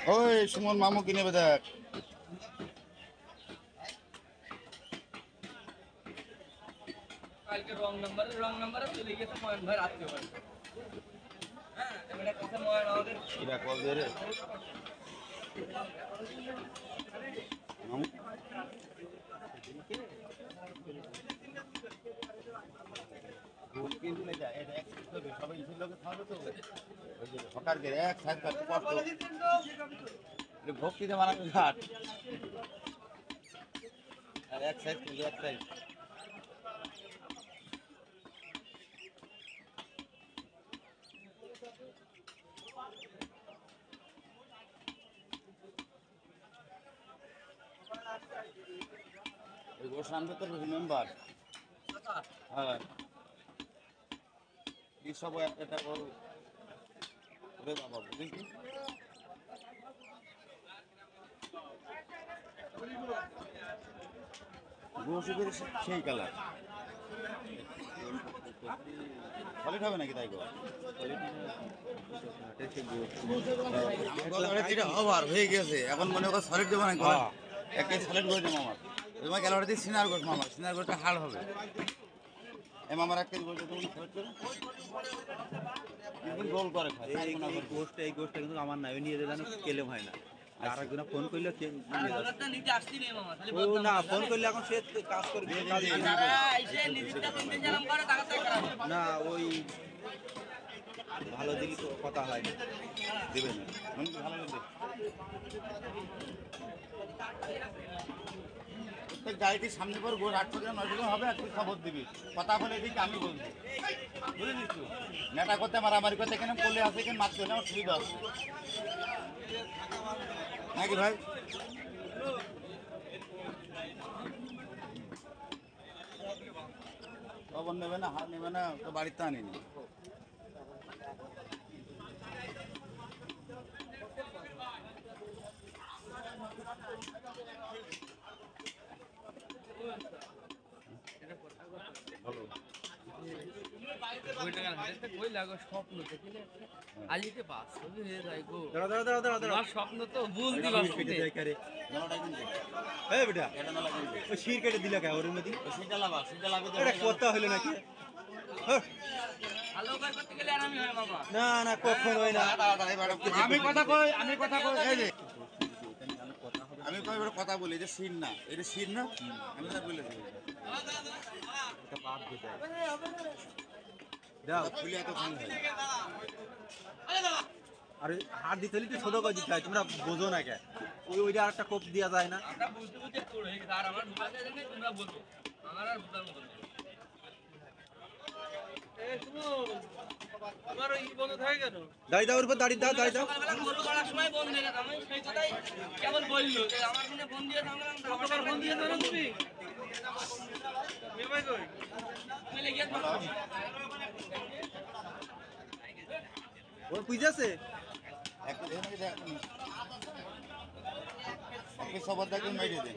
ওই সুমন মামু কিনে দেখ। কালকে রং নাম্বারে চলে গেছে ময়ন ভাই রাত্রে বাড়ি। হ্যাঁ এবারে কাছে ময়ন আমাদের এরা কল দিয়ে রে মামু। কিন্তু এটা এক হবে সবাই ইসের লোকে খাওয়াবে তো ওই যে হকারদের এক সাইড কাটতে কষ্ট ভক্তিতে বানাবে ঘাট আর এক সাইড কিন্তু এক সাইড ওই গোসানবে তোর মেম্বার। হ্যাঁ এই সব একটা বড় ওরে বাবা বুঝলি গোসুদের সেই কালার সলিড হবে নাকি তাই গো এটা ওভার হয়ে গেছে এখন মনে কর সলিড দেবো না একটা সলিড করে দেবো আমার তোমার গেল দিয়ে সিনার গোস মামা সিনার গোসটা হার্ড হবে এ মামার এক কেজি বলছে তুমি সলিড করে কিন্তু গোল করে খায় এই গোষ্ঠটা কিন্তু আমার নাই নিয়ে দিলেন কেলেম হয় না আর একজন ফোন করলে আমারটা নিতে আসছি নে মামা খালি ও না ফোন করলে এখন সে কাজ করবে এসে নিজেরটা তো জানাম করে টাকা টাকা খারাপ না ওই ভালো দিলি তো কথা হয় না দেবে না আমি তো ভালো দেবে প্রত্যেক গাড়িটির সামনে পর গোল 8 থেকে 9 থেকে হবে আর তুই খবর দিবি কথা বলে এদিকে আমি বলবো বুঝে নিস তুই নেটা করতে মারামারি করতে এখানে করলে আসে এখানে মারতে হলে আমার সুবিধা আছে নাকি ভাই খবর নেবে না হার নেবে না তো বাড়িতে আনিনি ভালো ওই টাকা হাতে কই লাগো স্বপ্ন দেখিলে আলিতে পাস হবে হে যাই গো দাঁড়া আমার স্বপ্ন তো ভুল দিবা করে নলাটা কিন্তু এই বেটা এটা নলা কিন্তু ওই শির কেটে দিলা কে ওর মধ্যে সেটা লাভ এটা কথা হলো নাকি হ্যাঁ। ভালো কাজ করতে গেলে আর আমি হয় মামা না না কখন হয় না আমি কথা কই এই যে আমি কই এবার কথা বলি যে সিন না এটা সিন না আমি তা বলে দিই এটা বাদ দিয়ে দাও খুলে এত খান হয় আরে হাত দিতে হলে তো ছোট করে দিতে হয় তোমরা বোঝো না কে ওইটা আর একটা কোপ দেওয়া যায় না আমরা বুঝতে বুঝতে তোর হয়ে গেছে আর আমার ঢুকাতে জানি তোমরা বলবো আমার আর বুঝার মতো নেই এ শুনো তোমার ওই বন্ধ থাকে কেন দাঁড়িয়ে দাও ওর উপর দাঁড়িয়ে দাও সকালবেলা গরু কাটার সময় বন্ধ হয়ে গেছে আমি সেই কথাই কেবল বললো যে আমার ফোনে ফোন দিয়ে আমার ফোন দিয়ে দাও তুমি ভাই কই তুমি লেগে ওর বুঝেছে একটা দেখে নাকি দেখ সবার দেখে মেরে দে